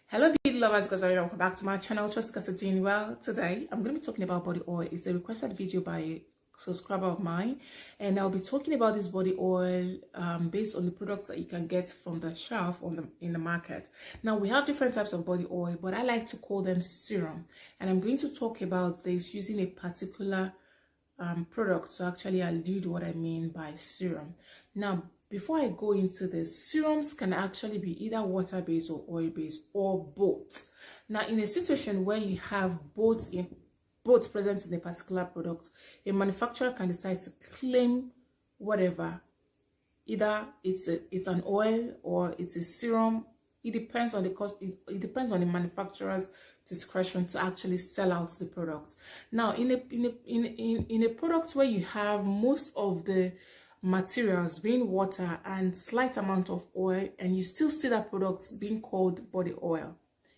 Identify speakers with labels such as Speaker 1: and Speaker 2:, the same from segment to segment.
Speaker 1: Hello beauty lovers, guys, welcome back to my channel. Trust you guys are doing well. Today I'm going to be talking about body oil. It's a requested video by a subscriber of mine, and I'll be talking about this body oil based on the products that you can get from the shelf in the market. Now we have different types of body oil, but I like to call them serum, and I'm going to talk about this using a particular product to actually allude what I mean by serum. Now before I go into this, serums can actually be either water-based or oil-based or both. Now, in a situation where you have both present in a particular product, a manufacturer can decide to claim whatever. Either it's an oil or it's a serum. It depends on the cost. It depends on the manufacturer's discretion to actually sell out the product. Now, in a product where you have most of the materials being water and slight amount of oil, and you still see that product being called body oil,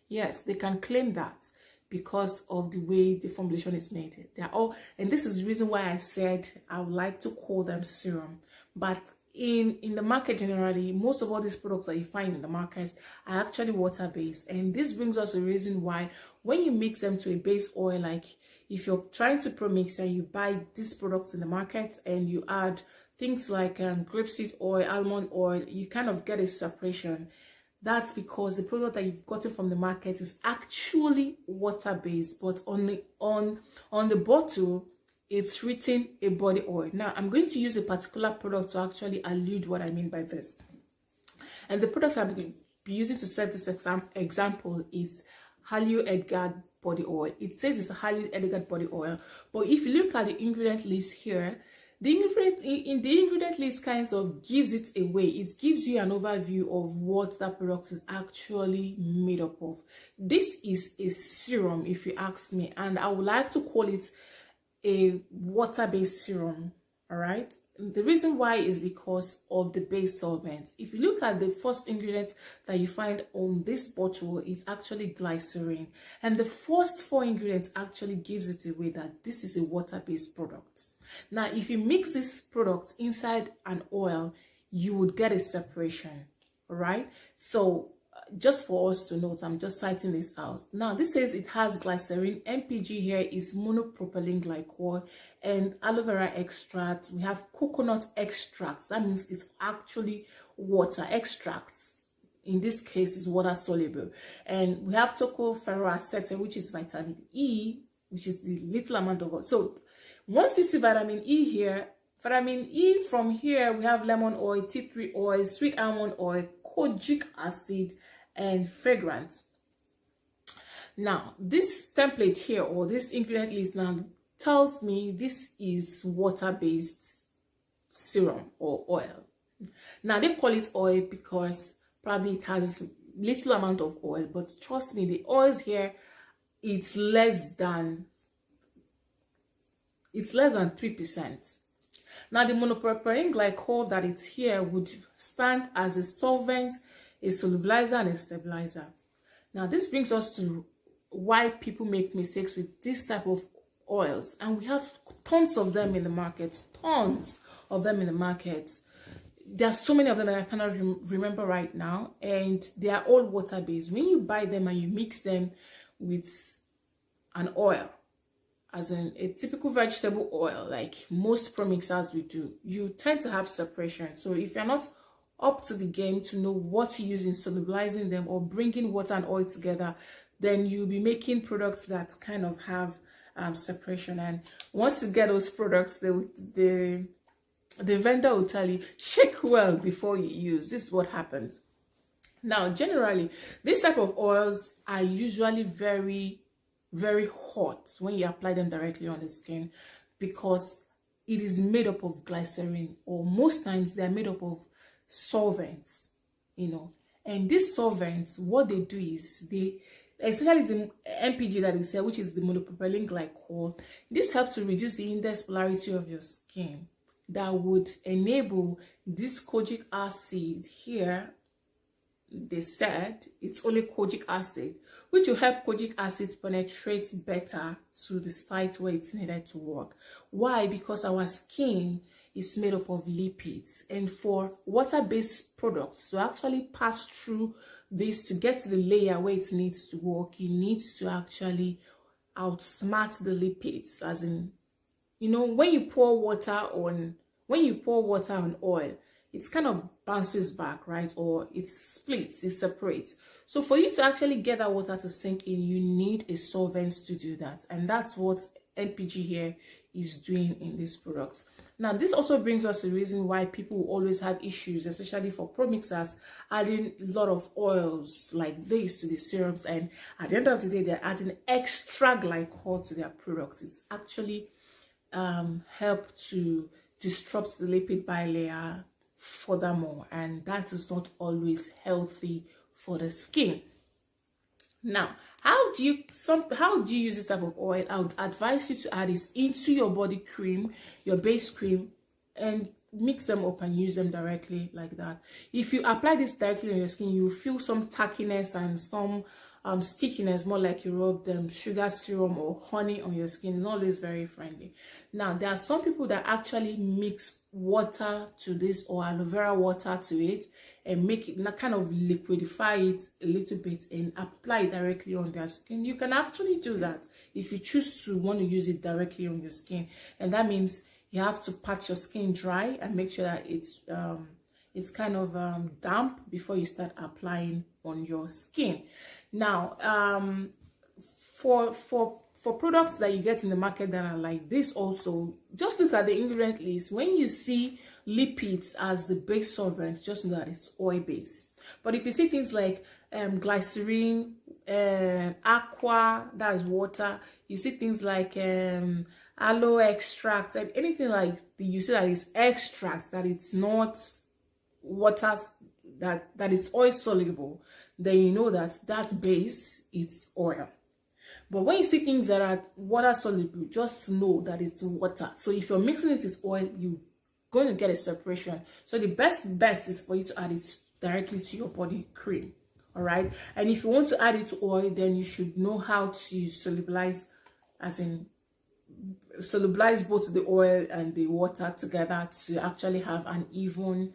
Speaker 1: yes, they can claim that because of the way the formulation is made. They are all, and this is the reason why I said I would like to call them serum. But in the market generally, most of all these products that you find in the market are actually water-based, and this brings us a reason why when you mix them to a base oil, like if you're trying to pro-mix and you buy these products in the market and you add things like grapeseed oil, almond oil, you kind of get a separation. That's because the product that you've gotten from the market is actually water-based, but on the bottle it's written a body oil. Now I'm going to use a particular product to actually allude what I mean by this, and the product I'm going to be using to set this example is Halio Edgar body oil. It says it's a Halio Edgar body oil, but if you look at the ingredient list here, the ingredient list kind of gives it away. It gives you an overview of what that product is actually made up of. This is a serum, if you ask me, and I would like to call it a water-based serum. All right, the reason why is because of the base solvent. If you look at the first ingredient that you find on this bottle, it's actually glycerin, and the first four ingredients actually gives it away that this is a water-based product. Now, if you mix this product inside an oil, you would get a separation. All right, so just for us to note, I'm just citing this out. Now, this says it has glycerin. MPG here is monopropylene glycol and aloe vera extract. We have coconut extracts. That means it's actually water extracts. In this case, is water soluble. And we have tocopheroacetate, which is vitamin E, which is the little amount of water. So once you see vitamin E here, vitamin E from here, we have lemon oil, tea tree oil, sweet almond oil, kojic acid, and fragrance. Now, this template here, or this ingredient list now, tells me this is water-based serum or oil. Now, they call it oil because probably it has little amount of oil, but trust me, the oils here, it's less than 3%. Now, the monopropylene glycol that it's here would stand as a solvent, a solubilizer, and a stabilizer. Now, this brings us to why people make mistakes with this type of oils, and we have tons of them in the market. There are so many of them that I cannot remember right now, and they are all water-based. When you buy them and you mix them with an oil, as in a typical vegetable oil, like most pro-mixers we do, you tend to have separation. So if you're not up to the game to know what to use in solubilizing them or bringing water and oil together, then you'll be making products that kind of have separation. And once you get those products, the vendor will tell you, shake well before you use. This is what happens. Now, generally, this type of oils are usually very hot when you apply them directly on the skin, because it is made up of glycerin, or most times they are made up of solvents, and these solvents, what they do is especially the MPG that is here, which is the monopropylene glycol, this helps to reduce the index polarity of your skin. That would enable this kojic acid here. They said it's only kojic acid, which will help kojic acid penetrate better to the site where it's needed to work. Why? Because our skin is made up of lipids, and for water-based products to actually pass through this to get to the layer where it needs to work, you need to actually outsmart the lipids. As in, you know, when you pour water on oil, it's kind of bounces back, right? Or it splits, it separates. So for you to actually get that water to sink in, you need a solvent to do that, and that's what NPG here is doing in this product. Now, this also brings us to the reason why people will always have issues, especially for pro mixers, adding a lot of oils like this to the serums, and at the end of the day, they're adding extra glycol to their products. It's actually help to disrupt the lipid bilayer furthermore, and that is not always healthy for the skin. Now, how do you use this type of oil? I would advise you to add this into your body cream, your base cream, and mix them up and use them directly like that. If you apply this directly on your skin, you will feel some tackiness and some stickiness, more like you rubbed sugar serum or honey on your skin. It's not always very friendly. Now, there are some people that actually mix water to this, or aloe vera water to it, and make it kind of liquidify it a little bit and apply it directly on their skin. You can actually do that if you choose to want to use it directly on your skin, and that means you have to pat your skin dry and make sure that it's kind of damp before you start applying on your skin. Now, for products that you get in the market that are like this, also just look at the ingredient list. When you see lipids as the base solvent, just know that it's oil based. But if you see things like glycerin, aqua, that's water, you see things like aloe extract, and anything like you see that it's extract, that it's not water, that is oil soluble, then you know that base is oil. But when you see things that are water soluble, just know that it's water. So if you're mixing it with oil, you're going to get a separation. So the best bet is for you to add it directly to your body cream. All right. And if you want to add it to oil, then you should know how to solubilize, as in solubilize both the oil and the water together to actually have an even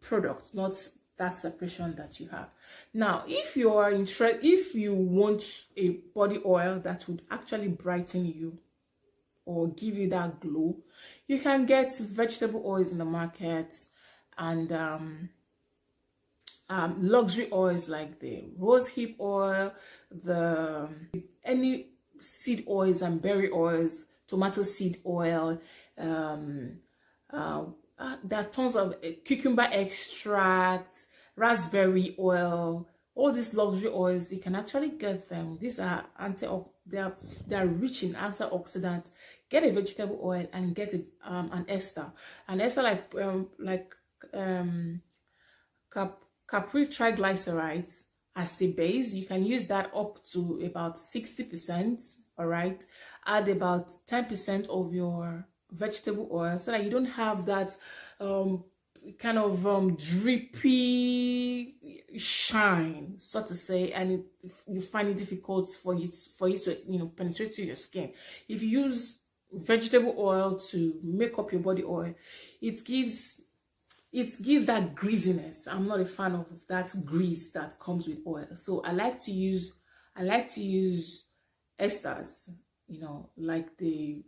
Speaker 1: product, not that separation that you have. Now, if you are interested, if you want a body oil that would actually brighten you or give you that glow, you can get vegetable oils in the market, and luxury oils like the rosehip oil, any seed oils and berry oils, tomato seed oil, there are tons of cucumber extracts, raspberry oil, all these luxury oils. You can actually get them. These are they are rich in antioxidants. Get a vegetable oil and get an ester. An ester like capryl triglycerides as a base. You can use that up to about 60%. All right, add about 10% of your vegetable oil so that you don't have that kind of drippy shine, so to say, and you find it difficult for you to penetrate to your skin. If you use vegetable oil to make up your body oil, it gives that greasiness. I'm not a fan of that grease that comes with oil, so I like to use esters, like the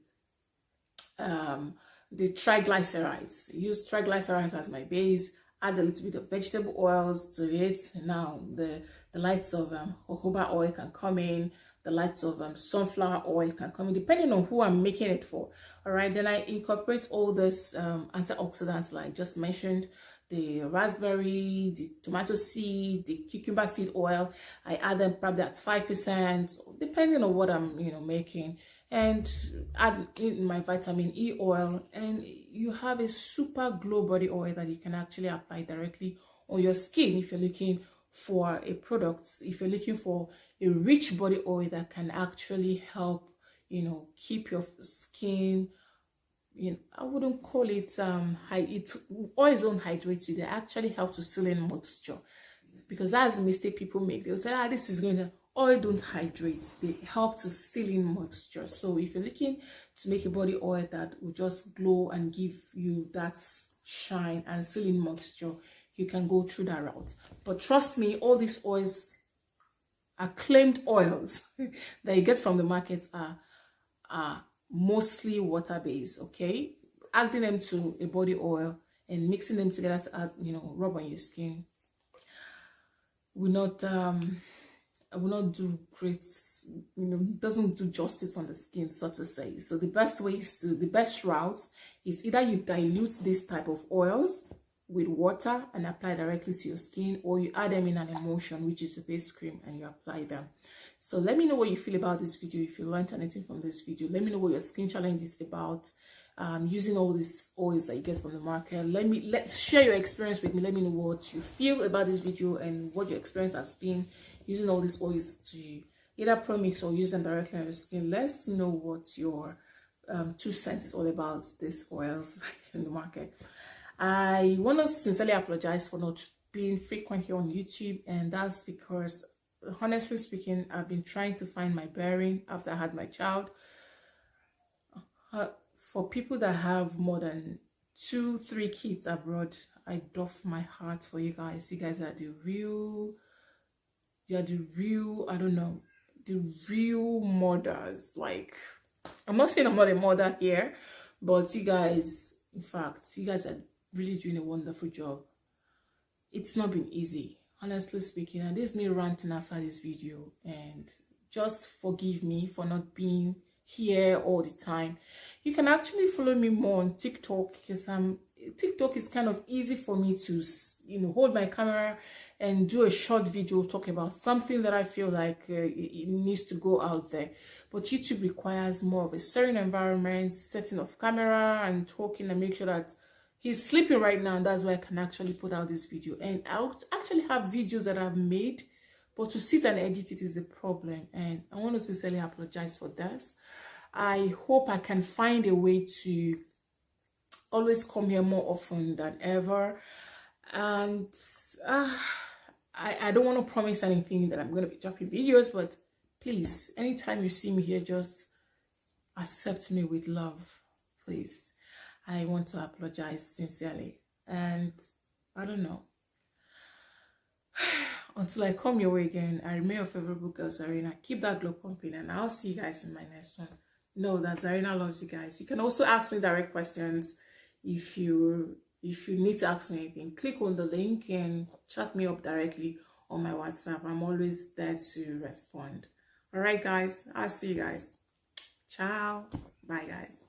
Speaker 1: triglycerides. Use triglycerides as my base, add a little bit of vegetable oils to it. Now the lights of jojoba oil can come in, the lights of sunflower oil can come in, depending on who I'm making it for. All right, then I incorporate all this antioxidants like I just mentioned, the raspberry, the tomato seed, the cucumber seed oil. I add them probably at 5%, depending on what I'm making, and add in my vitamin E oil, and you have a super glow body oil that you can actually apply directly on your skin. If you're looking for a product, if you're looking for a rich body oil that can actually help keep your skin, I wouldn't call it oils don't hydrate you, they actually help to seal in moisture, because that's the mistake people make. They'll say, this is going to oil don't hydrate, they help to seal in moisture. So if you're looking to make a body oil that will just glow and give you that shine and seal in moisture, you can go through that route. But trust me, all these oils, acclaimed oils that you get from the markets, are mostly water-based. Okay, adding them to a body oil and mixing them together to add, rub on your skin will not do great, doesn't do justice on the skin, so to say. So the best route is either you dilute this type of oils with water and apply directly to your skin, or you add them in an emulsion, which is a base cream, and you apply them. So let me know what you feel about this video. If you learned anything from this video, let me know what your skin challenge is about using all these oils that you get from the market. Let's share your experience with me. Let me know what you feel about this video and what your experience has been using all these oils to either premix or use them directly on your skin. Let's know what your 2 cents is all about these oils in the market. I want to sincerely apologize for not being frequent here on YouTube, and that's because, honestly speaking, I've been trying to find my bearing after I had my child. For people that have more than 2-3 kids abroad, I doff my heart for you guys. You guys are the real, I don't know, the real mothers. Like, I'm not saying I'm not a mother here, but you guys, in fact, you guys are really doing a wonderful job. It's not been easy, honestly speaking, and this is me ranting after this video, and just forgive me for not being here all the time. You can actually follow me more on TikTok, because TikTok is kind of easy for me to hold my camera and do a short video talk about something that I feel like it needs to go out there. But YouTube requires more of a certain environment, setting of camera and talking, and make sure that he's sleeping right now, and that's why I can actually put out this video. And I'll actually have videos that I've made, but to sit and edit it is a problem, and I want to sincerely apologize for this. I hope I can find a way to always come here more often than ever, and I don't want to promise anything that I'm going to be dropping videos, but please, anytime you see me here, just accept me with love, please. I want to apologize sincerely, and I don't know. Until I come your way again, I remain your favorite girl, Zarina. Keep that glow pumping, and I'll see you guys in my next one. Know that Zarina loves you guys. You can also ask me direct questions if you need to ask me anything. Click on the link and chat me up directly on my WhatsApp. I'm always there to respond. All right, guys. I'll see you guys. Ciao. Bye, guys.